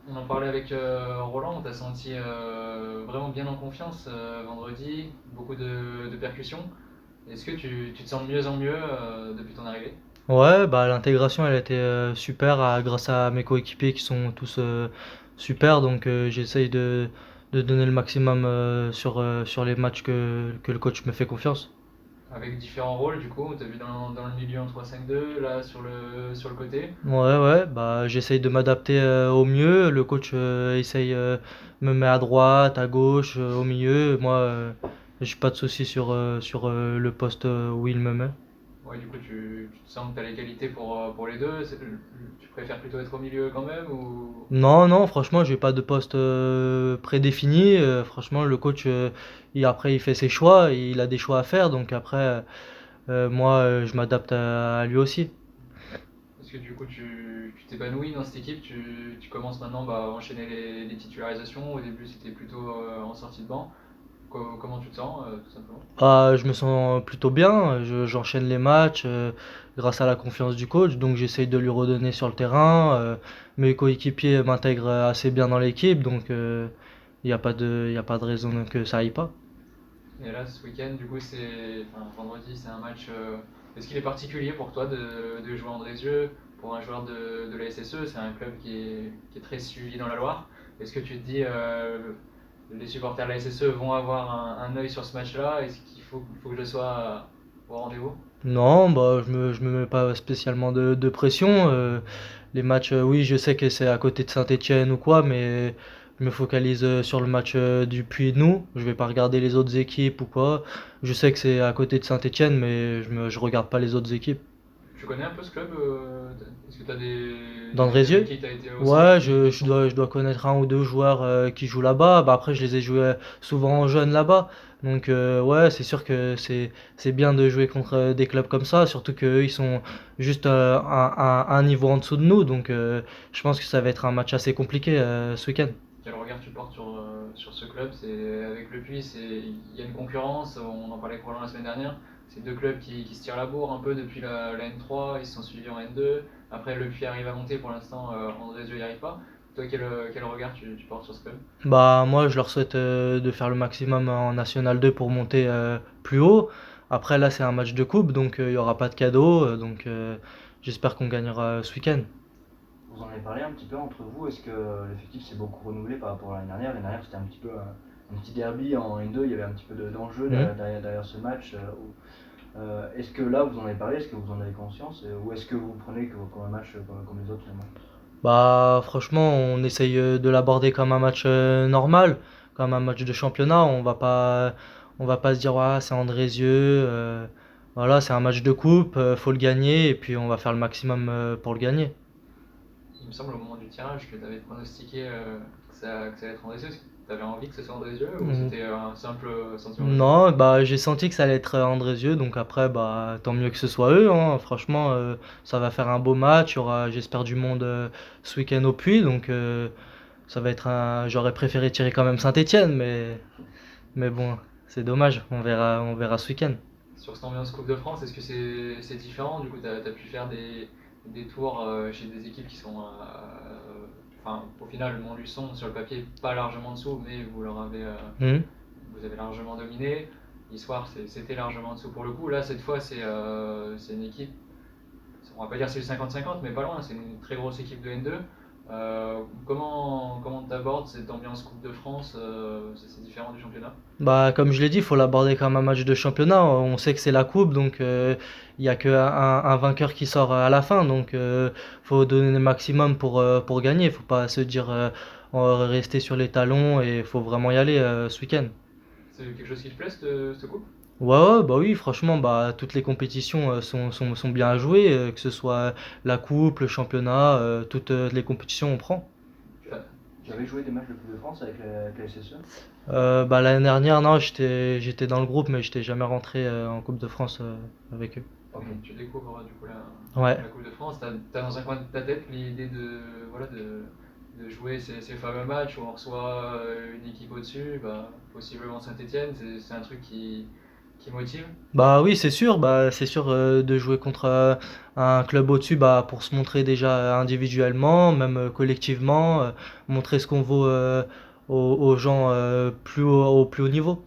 On en parlait avec Roland, on t'a senti vraiment bien en confiance vendredi, beaucoup de percussions. Est-ce que tu te sens de mieux en mieux depuis ton arrivée? Ouais, bah l'intégration elle a été super grâce à mes coéquipiers qui sont tous super, donc j'essaye de donner le maximum sur les matchs que le coach me fait confiance. Avec différents rôles, du coup, on t'a vu dans le milieu en 3-5-2, là sur le côté. Ouais, bah j'essaye de m'adapter au mieux. Le coach essaye me met à droite, à gauche, au milieu. Moi, j'ai pas de soucis sur le poste où il me met. Ouais, du coup, tu te sens que tu as les qualités pour les deux. Tu préfères plutôt être au milieu quand même ou... Non, franchement, j'ai pas de poste prédéfini. Franchement, le coach, après, il fait ses choix, il a des choix à faire. Donc après, moi, je m'adapte à lui aussi. Est-ce que du coup tu t'épanouis dans cette équipe, tu commences maintenant bah, à enchaîner les titularisations. Au début c'était plutôt en sortie de banc. Comment tu te sens tout simplement? Je me sens plutôt bien. J'enchaîne les matchs grâce à la confiance du coach. Donc j'essaye de lui redonner sur le terrain. Mes coéquipiers m'intègrent assez bien dans l'équipe. Donc il n'y a pas y a pas de raison que ça aille pas. Et là ce week-end du coup enfin, vendredi c'est un match. Est-ce qu'il est particulier pour toi de jouer Andrézieux pour un joueur de la SSE? C'est un club qui est très suivi dans la Loire. Est-ce que tu te dis les supporters de la SSE vont avoir un œil sur ce match-là? Est-ce qu'il faut que je sois au rendez-vous? Non, bah je me mets pas spécialement de pression. Les matchs, oui, je sais que c'est à côté de Saint-Étienne ou quoi, mais je me focalise sur le match du Puy-de-Nous. Je vais pas regarder les autres équipes ou quoi. Je sais que c'est à côté de Saint-Étienne, mais je regarde pas les autres équipes. Tu connais un peu ce club? Est-ce que tu as des amis avec D'Andrézieux? qui tu as été au centre Ouais, qui sont. je dois connaître un ou deux joueurs qui jouent là-bas. Bah après, je les ai joués souvent en jeune là-bas. Donc ouais, c'est sûr que c'est bien de jouer contre des clubs comme ça, surtout qu'eux, ils sont juste un niveau en dessous de nous. Donc je pense que ça va être un match assez compliqué ce week-end. Quel regard tu portes sur ce club? C'est avec le Puy, il y a une concurrence. On en parlait avec Roland la semaine dernière. C'est deux clubs qui se tirent la bourre un peu depuis la N3. Ils se sont suivis en N2. Après, le Puy arrive à monter. Pour l'instant, Andrézieux n'y arrive pas. Toi, quel regard tu portes sur ce club? Bah moi, je leur souhaite de faire le maximum en National 2 pour monter plus haut. Après là, c'est un match de coupe, donc il y aura pas de cadeau. Donc j'espère qu'on gagnera ce week-end. Vous en avez parlé un petit peu entre vous. Est-ce que l'effectif s'est beaucoup renouvelé par rapport à l'année dernière? L'année dernière, c'était un petit peu un petit derby en N2. Il y avait un petit peu d'enjeu Hmm. derrière ce match. Est-ce que là, vous en avez parlé? Est-ce que vous en avez conscience? Ou est-ce que vous prenez comme un match comme les autres finalement? Bah franchement, on essaye de l'aborder comme un match normal, comme un match de championnat. On va pas se dire ouais, c'est Andrézieux. Voilà, c'est un match de coupe, faut le gagner et puis on va faire le maximum pour le gagner. Il me semble au moment du tirage que tu avais pronostiqué que ça allait être Andrézieux. Est-ce que tu avais envie que ce soit Andrézieux ou Mm. c'était un simple sentiment de joueur? Non, bah j'ai senti que ça allait être Andrézieux, donc après bah tant mieux que ce soit eux, hein. Franchement, ça va faire un beau match. Il y aura, j'espère, du monde ce week-end au Puy, donc ça va être un. J'aurais préféré tirer quand même Saint-Étienne, mais bon, c'est dommage. On verra ce week-end. Sur cette ambiance Coupe de France, est-ce que c'est différent? Du coup, tu as pu faire des tours chez des équipes qui sont, enfin, au final, Montluçon, sur le papier, pas largement en dessous, mais Hmm. vous avez largement dominé. L'histoire, c'était largement en dessous pour le coup. Là, cette fois, c'est une équipe, on va pas dire c'est le 50-50, mais pas loin, c'est une très grosse équipe de N2. Comment tu abordes cette ambiance Coupe de France? C'est différent du championnat? Bah, comme je l'ai dit, il faut l'aborder comme un match de championnat. On sait que c'est la coupe, donc il y a que un vainqueur qui sort à la fin. Donc, faut donner le maximum pour gagner. Faut pas se dire on va rester sur les talons et faut vraiment y aller ce week-end. C'est quelque chose qui te plaît, cette coupe? Ouais, bah oui, franchement, bah toutes les compétitions sont bien à jouer, que ce soit la coupe, le championnat, toutes les compétitions on prend. Tu, tu avais joué des matchs de Coupe de France avec la SSE? Bah l'année dernière, non, j'étais dans le groupe, mais j'étais jamais rentré en Coupe de France avec eux. Ok. Tu découvres du coup Ouais. la Coupe de France. T'as dans un coin de ta tête l'idée voilà, de jouer ces fameux matchs où on reçoit une équipe au-dessus, bah, possiblement Saint-Etienne. C'est un truc qui motive? Bah oui, c'est sûr de jouer contre un club au-dessus pour se montrer déjà individuellement, même collectivement, montrer ce qu'on vaut aux gens au plus haut niveau.